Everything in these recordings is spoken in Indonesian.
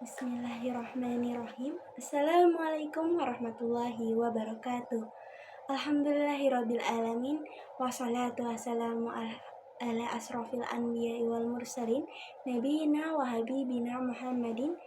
Bismillahirrahmanirrahim. Assalamualaikum warahmatullahi wabarakatuh. Alhamdulillahirabbil alamin wassalatu wassalamu ala asrofil anbiya'i wal mursalin nabiyina wa habibina Muhammadin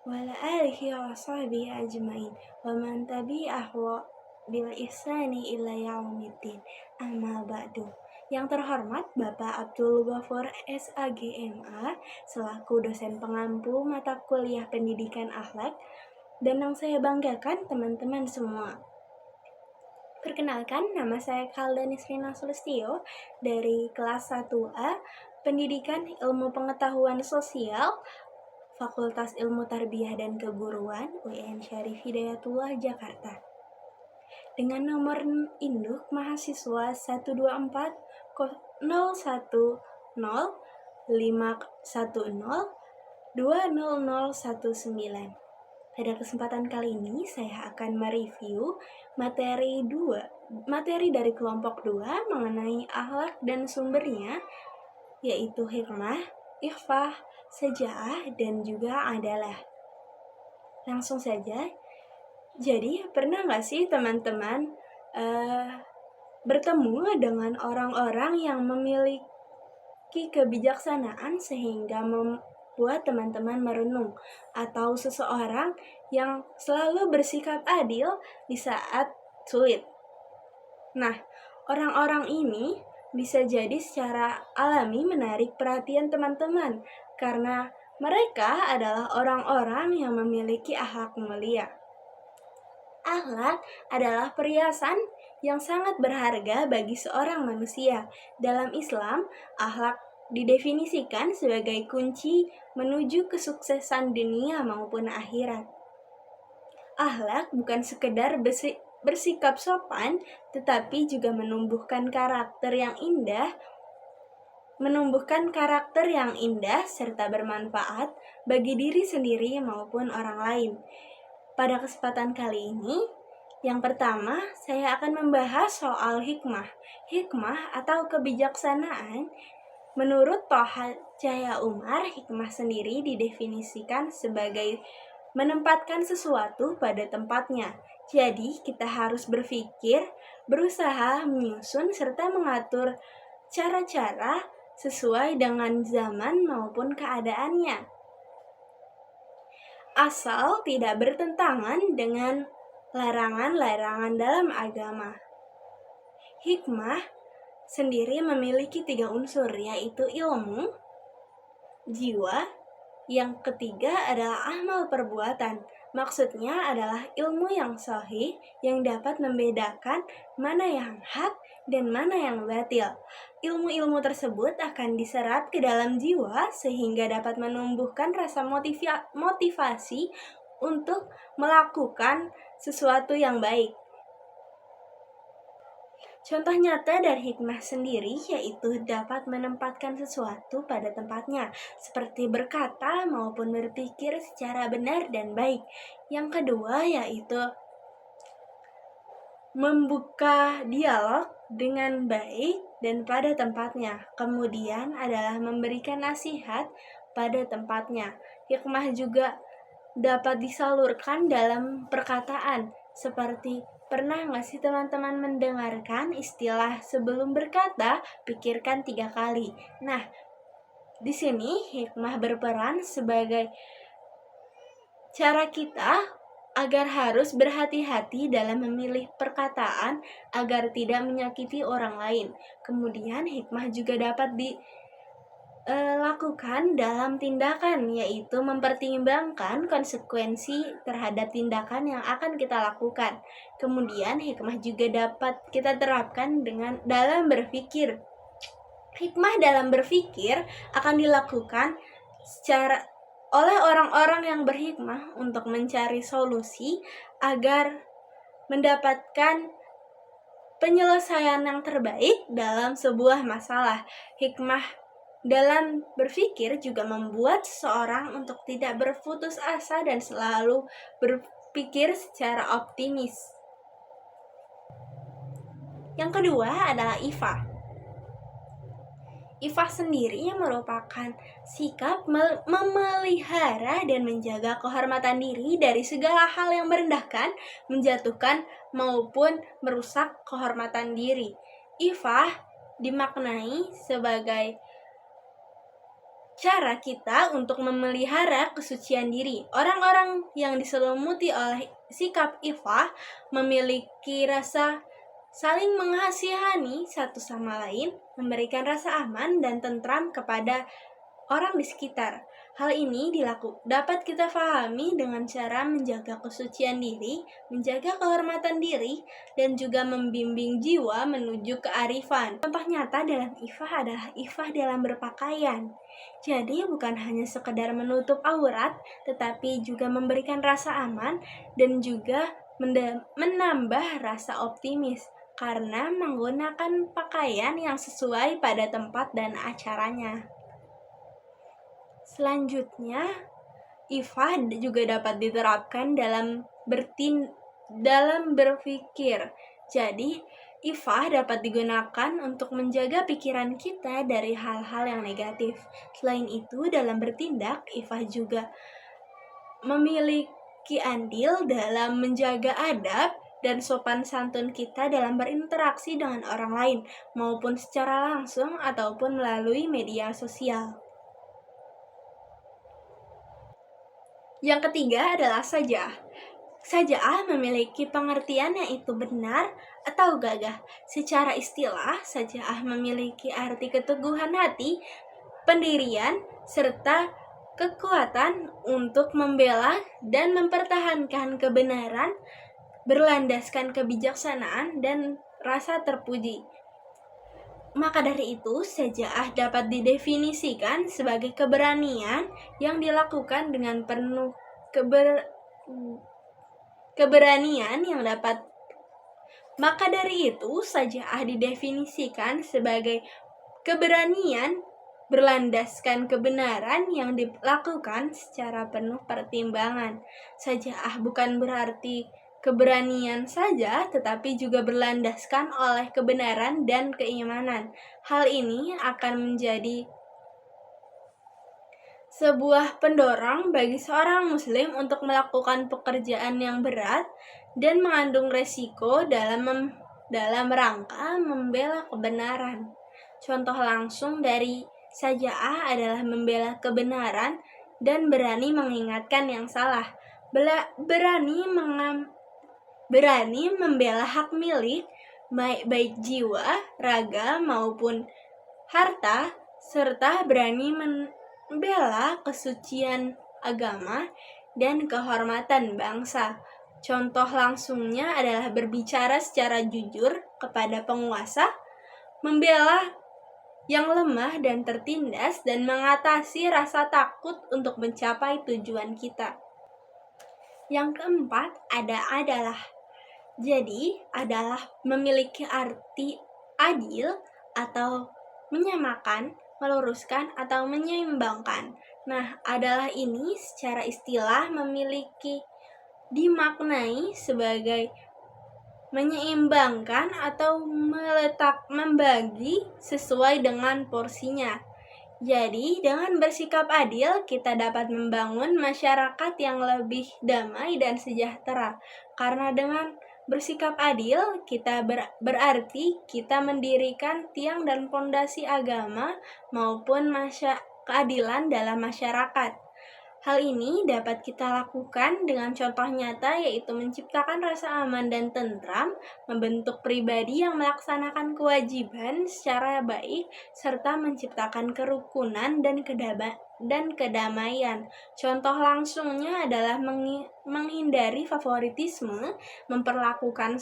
wa ala alihi wa sahbihi ajmain wa man tabi'ahu bil ihsani ila yaumiddin. Amma ba'du. Yang terhormat Bapak Abdul Ghafur SAGMA selaku dosen pengampu mata kuliah pendidikan akhlak, dan yang saya banggakan teman-teman semua. Perkenalkan, nama saya Kaldanis Rina Sulistyo dari kelas 1A Pendidikan Ilmu Pengetahuan Sosial Fakultas Ilmu Tarbiyah dan Keguruan UIN Syarif Hidayatullah Jakarta. Dengan nomor induk mahasiswa 1240105102019. Pada kesempatan kali ini saya akan mereview materi dari kelompok 2 mengenai akhlak dan sumbernya, yaitu hikmah, ikhfah, sejaah, dan juga adalah. Langsung saja. Jadi pernah nggak sih teman-teman bertemu dengan orang-orang yang memiliki kebijaksanaan sehingga membuat teman-teman merenung, atau seseorang yang selalu bersikap adil di saat sulit? Nah, orang-orang ini bisa jadi secara alami menarik perhatian teman-teman karena mereka adalah orang-orang yang memiliki akhlak mulia. Akhlak adalah perhiasan yang sangat berharga bagi seorang manusia. Dalam Islam, akhlak didefinisikan sebagai kunci menuju kesuksesan dunia maupun akhirat. Akhlak bukan sekedar bersikap sopan, tetapi juga menumbuhkan karakter yang indah serta bermanfaat bagi diri sendiri maupun orang lain. Pada kesempatan kali ini, yang pertama saya akan membahas soal hikmah. Hikmah atau kebijaksanaan. Menurut Thoha Cahaya Umar, hikmah sendiri didefinisikan sebagai menempatkan sesuatu pada tempatnya. Jadi kita harus berpikir, berusaha menyusun serta mengatur cara-cara sesuai dengan zaman maupun keadaannya, asal tidak bertentangan dengan larangan-larangan dalam agama. Hikmah sendiri memiliki 3 unsur, yaitu ilmu, jiwa, yang ketiga adalah amal perbuatan. Maksudnya adalah ilmu yang sahih yang dapat membedakan mana yang hak dan mana yang batil. Ilmu-ilmu tersebut akan diserap ke dalam jiwa sehingga dapat menumbuhkan rasa motivasi untuk melakukan sesuatu yang baik. Contoh nyata dari hikmah sendiri yaitu dapat menempatkan sesuatu pada tempatnya, seperti berkata maupun berpikir secara benar dan baik. Yang kedua yaitu membuka dialog dengan baik dan pada tempatnya. Kemudian adalah memberikan nasihat pada tempatnya. Hikmah juga dapat disalurkan dalam perkataan, seperti pernah nggak sih teman-teman mendengarkan istilah sebelum berkata, pikirkan 3 kali. Nah, di sini hikmah berperan sebagai cara kita agar harus berhati-hati dalam memilih perkataan agar tidak menyakiti orang lain. Kemudian hikmah juga dapat dilakukan dalam tindakan, yaitu mempertimbangkan konsekuensi terhadap tindakan yang akan kita lakukan. Kemudian hikmah juga dapat kita terapkan dalam berpikir. Hikmah dalam berpikir akan dilakukan oleh orang-orang yang berhikmah untuk mencari solusi agar mendapatkan penyelesaian yang terbaik dalam sebuah masalah. Hikmah dalam berpikir juga membuat seseorang untuk tidak berputus asa dan selalu berpikir secara optimis. Yang kedua adalah ifah. Ifah sendiri merupakan sikap memelihara dan menjaga kehormatan diri dari segala hal yang merendahkan, menjatuhkan, maupun merusak kehormatan diri. Ifah dimaknai sebagai cara kita untuk memelihara kesucian diri. Orang-orang yang diselimuti oleh sikap ifah memiliki rasa saling mengasihani satu sama lain, memberikan rasa aman dan tentram kepada orang di sekitar. Hal ini dapat kita pahami dengan cara menjaga kesucian diri, menjaga kehormatan diri, dan juga membimbing jiwa menuju kearifan. Contoh nyata dalam ifah adalah ifah dalam berpakaian. Jadi bukan hanya sekedar menutup aurat, tetapi juga memberikan rasa aman dan juga menambah rasa optimis karena menggunakan pakaian yang sesuai pada tempat dan acaranya. Selanjutnya, ifah juga dapat diterapkan dalam berpikir. Jadi, ifah dapat digunakan untuk menjaga pikiran kita dari hal-hal yang negatif. Selain itu, dalam bertindak, ifah juga memiliki andil dalam menjaga adab dan sopan santun kita dalam berinteraksi dengan orang lain, maupun secara langsung ataupun melalui media sosial. Yang ketiga adalah saja'ah. Saja'ah memiliki pengertian yaitu benar atau gagah. Secara istilah, saja'ah memiliki arti keteguhan hati, pendirian, serta kekuatan untuk membela dan mempertahankan kebenaran, berlandaskan kebijaksanaan dan rasa terpuji. Maka dari itu, saja'ah dapat didefinisikan sebagai keberanian yang dilakukan dengan penuh keberanian yang dapat. Maka dari itu, saja'ah didefinisikan sebagai keberanian berlandaskan kebenaran yang dilakukan secara penuh pertimbangan. Saja'ah bukan berarti keberanian saja, tetapi juga berlandaskan oleh kebenaran dan keimanan. Hal ini akan menjadi sebuah pendorong bagi seorang muslim untuk melakukan pekerjaan yang berat dan mengandung resiko dalam rangka membela kebenaran. Contoh langsung dari saja'ah adalah membela kebenaran dan berani mengingatkan yang salah. Berani membela hak milik, baik jiwa, raga, maupun harta, serta berani membela kesucian agama dan kehormatan bangsa. Contoh langsungnya adalah berbicara secara jujur kepada penguasa, membela yang lemah dan tertindas, dan mengatasi rasa takut untuk mencapai tujuan kita. Yang keempat adalah memiliki arti adil atau menyamakan, meluruskan, atau menyeimbangkan. Nah, adalah ini secara istilah dimaknai sebagai menyeimbangkan atau membagi sesuai dengan porsinya. Jadi, dengan bersikap adil, kita dapat membangun masyarakat yang lebih damai dan sejahtera. Karena dengan bersikap adil, kita berarti kita mendirikan tiang dan fondasi agama maupun keadilan dalam masyarakat. Hal ini dapat kita lakukan dengan contoh nyata, yaitu menciptakan rasa aman dan tentram, membentuk pribadi yang melaksanakan kewajiban secara baik, serta menciptakan kerukunan dan kedamaian. Contoh langsungnya adalah menghindari favoritisme, memperlakukan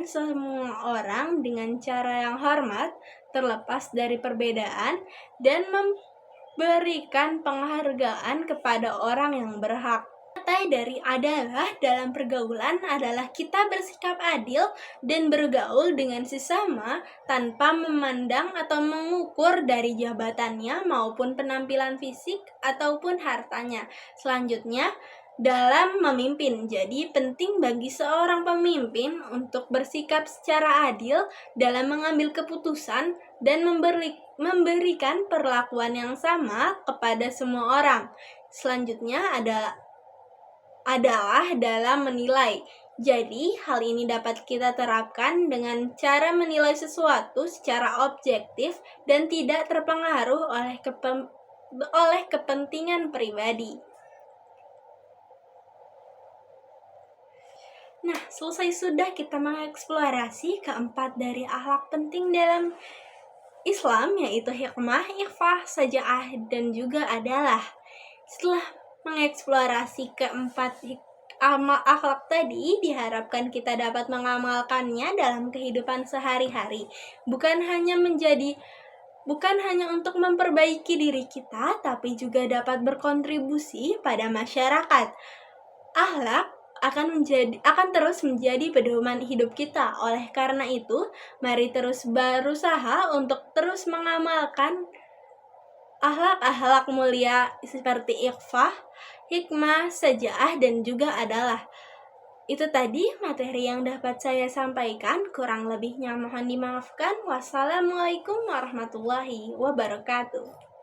semua orang dengan cara yang hormat, terlepas dari perbedaan, dan memberikan penghargaan kepada orang yang berhak. Inti dari adalah dalam pergaulan adalah kita bersikap adil dan bergaul dengan sesama tanpa memandang atau mengukur dari jabatannya maupun penampilan fisik ataupun hartanya. Selanjutnya, dalam memimpin. Jadi penting bagi seorang pemimpin untuk bersikap secara adil dalam mengambil keputusan dan memberikan perlakuan yang sama kepada semua orang. Selanjutnya adalah dalam menilai. Jadi, hal ini dapat kita terapkan dengan cara menilai sesuatu secara objektif dan tidak terpengaruh oleh kepentingan pribadi. Nah, selesai sudah kita mengeksplorasi keempat dari akhlak penting dalam Islam, yaitu hikmah, ikhfah, sajaah, dan juga adalah. Setelah mengeksplorasi keempat akhlak tadi, diharapkan kita dapat mengamalkannya dalam kehidupan sehari-hari, bukan hanya untuk memperbaiki diri kita, tapi juga dapat berkontribusi pada masyarakat. Akhlak akan terus menjadi pedoman hidup kita. Oleh karena itu, mari terus berusaha untuk terus mengamalkan akhlak-akhlak mulia seperti ikhfah, hikmah, sajaah, dan juga adalah. Itu tadi materi yang dapat saya sampaikan, kurang lebihnya mohon dimaafkan. Wassalamualaikum warahmatullahi wabarakatuh.